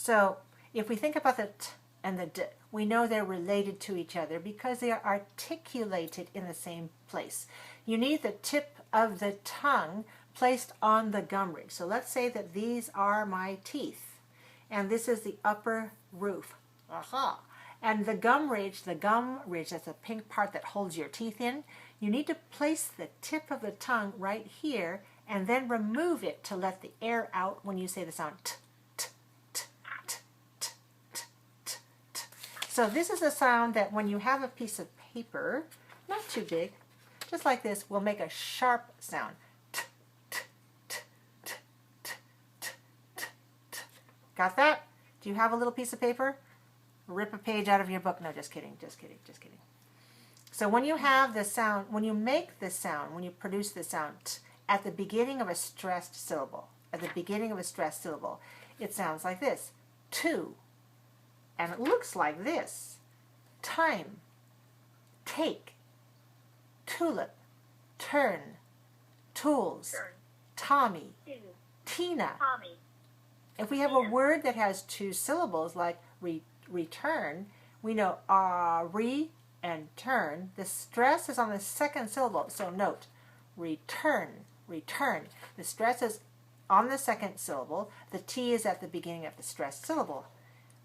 So if we think about the t and the d, we know they're related to each other because they are articulated in the same place. You need the tip of the tongue placed on the gum ridge. So let's say that these are my teeth, and this is the upper roof. Aha! And the gum ridge, that's the pink part that holds your teeth in, you need to place the tip of the tongue right here and then remove it to let the air out when you say the sound t, t, t, t, t, t, t, t. So this is a sound that when you have a piece of paper, not too big, just like this, will make a sharp sound. T, t, t, t, t, t, t, t. Got that? Do you have a little piece of paper? Rip a page out of your book. No, just kidding, just kidding, just kidding. So when you have the sound, when you make the sound, when you produce the sound t at the beginning of a stressed syllable, it sounds like this. To. And it looks like this. Time. Take. Tulip. Turn. Tools. Tommy. Tina. If we have a word that has two syllables like return, we know re and turn. The stress is on the second syllable, so note, return, return. The stress is on the second syllable. The T is at the beginning of the stressed syllable.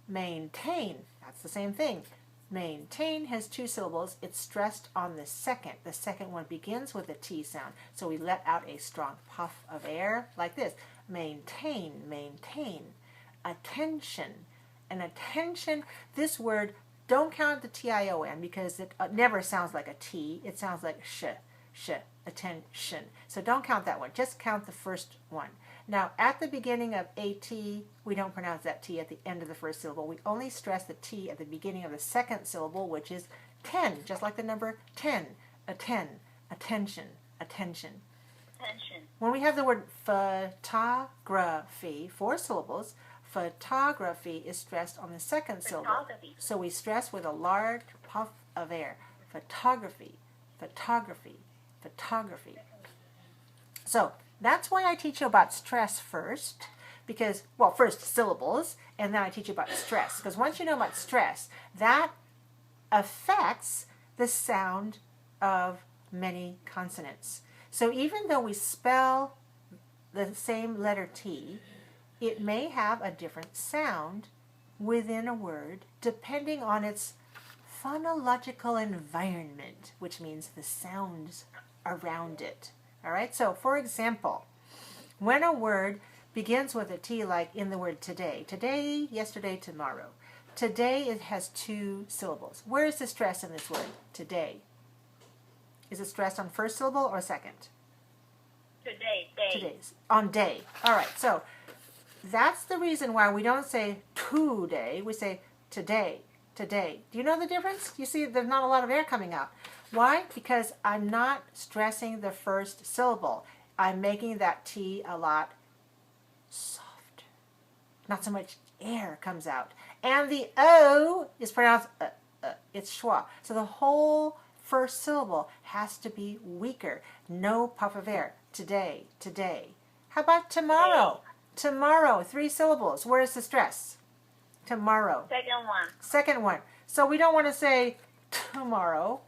Maintain, that's the same thing. Maintain has two syllables. It's stressed on the second. The second one begins with a T sound, so we let out a strong puff of air like this. Maintain, maintain. Attention. And attention, this word, don't count the T-I-O-N because it never sounds like a T. It sounds like sh, attention. So don't count that one. Just count the first one. Now, at the beginning of A-T, we don't pronounce that T at the end of the first syllable. We only stress the T at the beginning of the second syllable, which is 10, just like the number 10. Attend, attention, attention. When we have the word photography, 4 syllables, photography is stressed on the second syllable. So we stress with a large puff of air. Photography, photography, photography. So that's why I teach you about stress first, because, well, first syllables, and then I teach you about stress. Because once you know about stress, that affects the sound of many consonants. So even though we spell the same letter T, it may have a different sound within a word depending on its phonological environment, which means the sounds around it. All right, so for example, when a word begins with a T, like in the word today, today, yesterday, tomorrow. Today, it has 2 syllables. Where is the stress in this word? Today. Is it stressed on first syllable or second? Today, day. Today's. On day. All right, so that's the reason why we don't say today, we say today, today. Do you know the difference? You see there's not a lot of air coming out. Why? Because I'm not stressing the first syllable. I'm making that T a lot softer. Not so much air comes out. And the O is pronounced it's schwa. So the whole first syllable has to be weaker. No puff of air. Today, today. How about tomorrow? Tomorrow, 3 syllables. Where is the stress? Tomorrow. Second one. Second one. So we don't want to say tomorrow.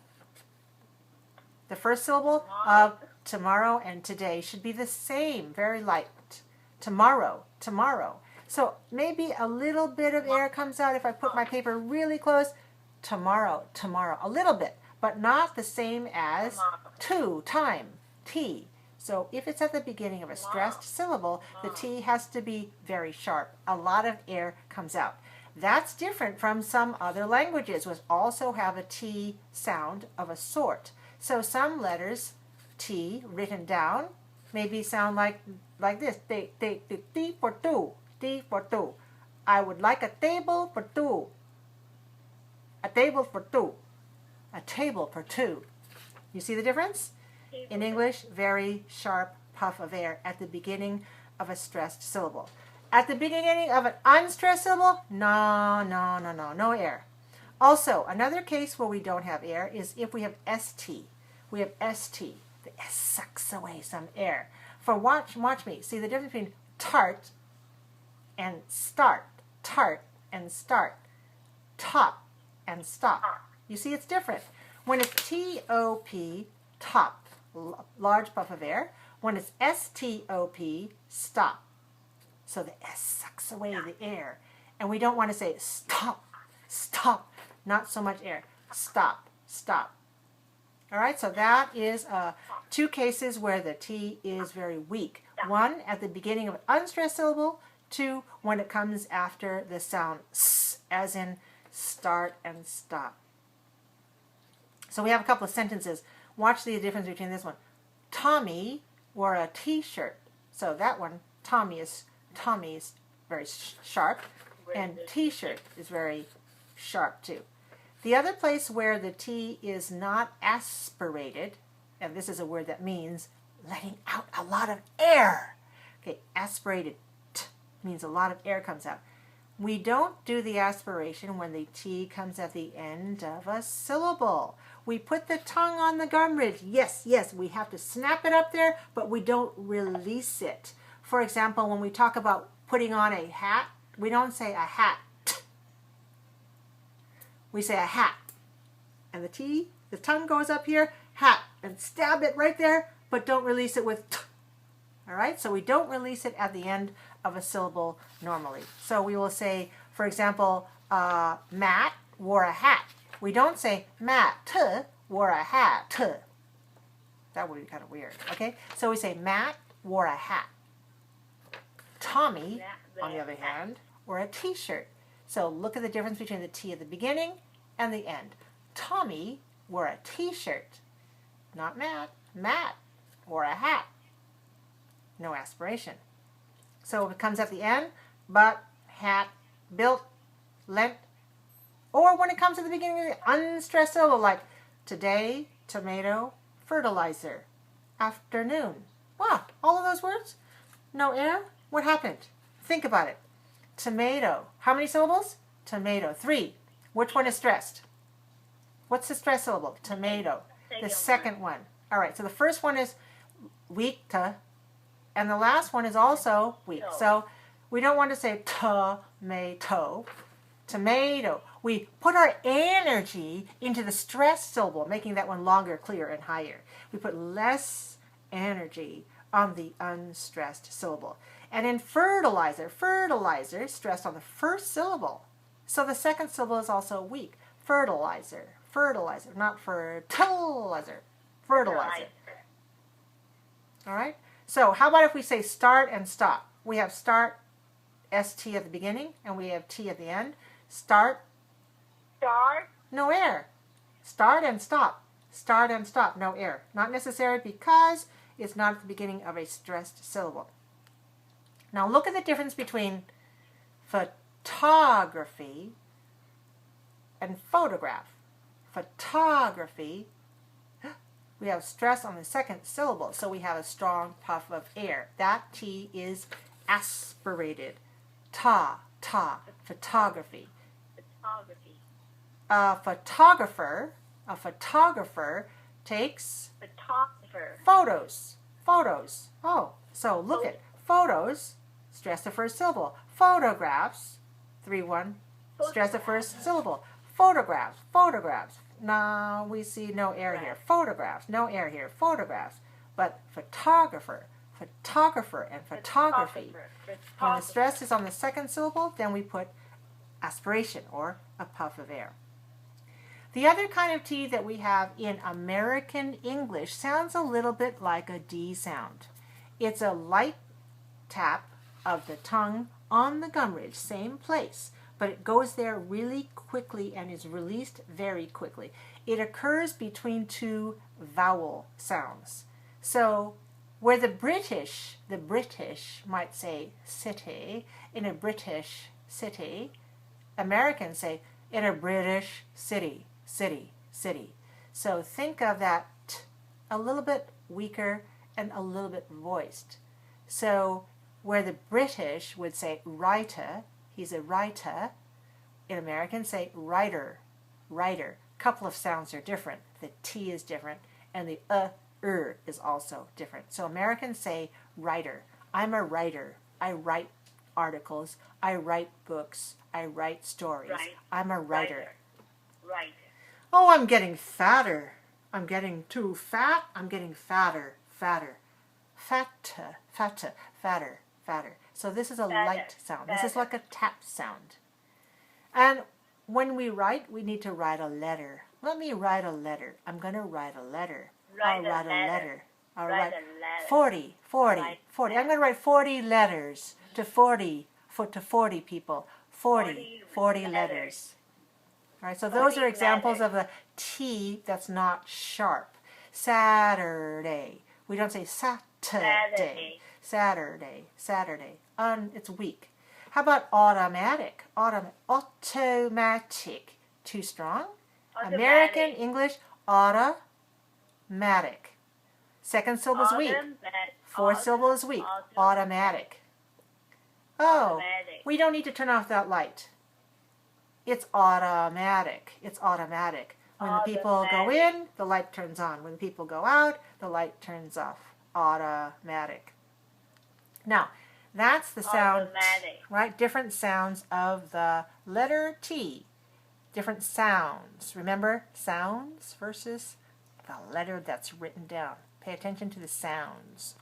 The first syllable of tomorrow and today should be the same, very light. Tomorrow, tomorrow. So maybe a little bit of air comes out if I put my paper really close. Tomorrow, tomorrow. A little bit, but not the same as to, time, T. So if it's at the beginning of a stressed syllable, the T has to be very sharp. A lot of air comes out. That's different from some other languages, which also have a T sound of a sort. So some letters, T, written down, maybe sound like this. T for two. T for two. I would like a table for 2. A table for 2. A table for 2. You see the difference? In English, very sharp puff of air at the beginning of a stressed syllable. At the beginning of an unstressed syllable, no air. Also, another case where we don't have air is if we have ST. We have ST. The S sucks away some air. For watch me. See the difference between tart and start. tart and start, top and stop. You see it's different. When it's T-O-P, top, large puff of air. When it's S-T-O-P, stop. So the S sucks away the air. And we don't want to say stop, stop, not so much air. Stop, stop. All right, so that is two cases where the T is very weak. One, at the beginning of an unstressed syllable. Two, when it comes after the sound S, as in start and stop. So we have a couple of sentences. Watch the difference between this one. Tommy wore a T-shirt. So that one, Tommy is very sharp, and T-shirt is very sharp too. The other place where the T is not aspirated, and this is a word that means letting out a lot of air. Okay, aspirated T means a lot of air comes out. We don't do the aspiration when the T comes at the end of a syllable. We put the tongue on the gum ridge. Yes, yes, we have to snap it up there, but we don't release it. For example, when we talk about putting on a hat, we don't say a hat. We say a hat. And the T, the tongue goes up here, hat, and stab it right there, but don't release it with T. All right, so we don't release it at the end of a syllable normally. So we will say, for example, Matt wore a hat. We don't say Matt wore a hat. That would be kind of weird, okay? So we say Matt wore a hat. Tommy, on the other hand, wore a T-shirt. So look at the difference between the T at the beginning and the end. Tommy wore a T-shirt, not Matt. Matt wore a hat. No aspiration. So it comes at the end, but, hat, built, lent, or when it comes at the beginning of the unstressed syllable, like today, tomato, fertilizer, afternoon. Wow, all of those words? No air? What happened? Think about it. Tomato. How many syllables? Tomato. 3. Which one is stressed? What's the stressed syllable? Tomato. The second one. All right, so the first one is weak to, and the last one is also weak. So we don't want to say tomato. Tomato. We put our energy into the stressed syllable, making that one longer, clearer, and higher. We put less energy on the unstressed syllable. And in fertilizer, fertilizer stressed on the first syllable. So the second syllable is also weak. Fertilizer, fertilizer, not fertilizer, fertilizer. All right? So how about if we say start and stop? We have start, ST at the beginning, and we have T at the end. Start. Start. No air. Start and stop. Start and stop. No air. Not necessary because it's not at the beginning of a stressed syllable. Now look at the difference between photography and photograph. Photography, we have stress on the second syllable, so we have a strong puff of air. That T is aspirated. Photography. Photography. A photographer takes photos. Oh, so look at photos, stress the first syllable. Photographs, 3-1, stress the first syllable. Photographs. Now we see no air here. Photographs, no air here. Photographs. But photographer, and photography. When the stress is on the second syllable, then we put aspiration or a puff of air. The other kind of T that we have in American English sounds a little bit like a D sound. It's a light tap of the tongue on the gum ridge, same place, but it goes there really quickly and is released very quickly. It occurs between two vowel sounds. So where the British might say city, in a British city, Americans say in a British city. So think of that T a little bit weaker and a little bit voiced. So where the British would say writer, he's a writer, in Americans say writer. Couple of sounds are different. The T is different and the is also different. So Americans say writer. I'm a writer. I write articles. I write books. I write stories. Right. I'm a writer. Writer. Oh, I'm getting fatter. I'm getting too fat. I'm getting fatter. Fatter. Fatter. Fatter. Fatter. Fatter. So this is a light sound. This is like a tap sound. And when we write, we need to write a letter. Let me write a letter. I'm going to write a letter. I'll write a letter. I'll write 40, 40, 40. I'm going to write 40 letters to 40 people. 40 letters. All right, so those are examples of a T that's not sharp. Saturday. We don't say Saturday. Saturday. Saturday. It's weak. How about automatic? Automatic. Too strong? Automatic. American English, automatic. Second syllable is weak. Fourth syllable is weak. Automatic. Oh, we don't need to turn off that light. It's automatic. It's automatic. When the people go in, the light turns on. When the people go out, the light turns off. Automatic. Now, that's the sound, right? Different sounds of the letter T. Different sounds. Remember, sounds versus the letter that's written down. Pay attention to the sounds.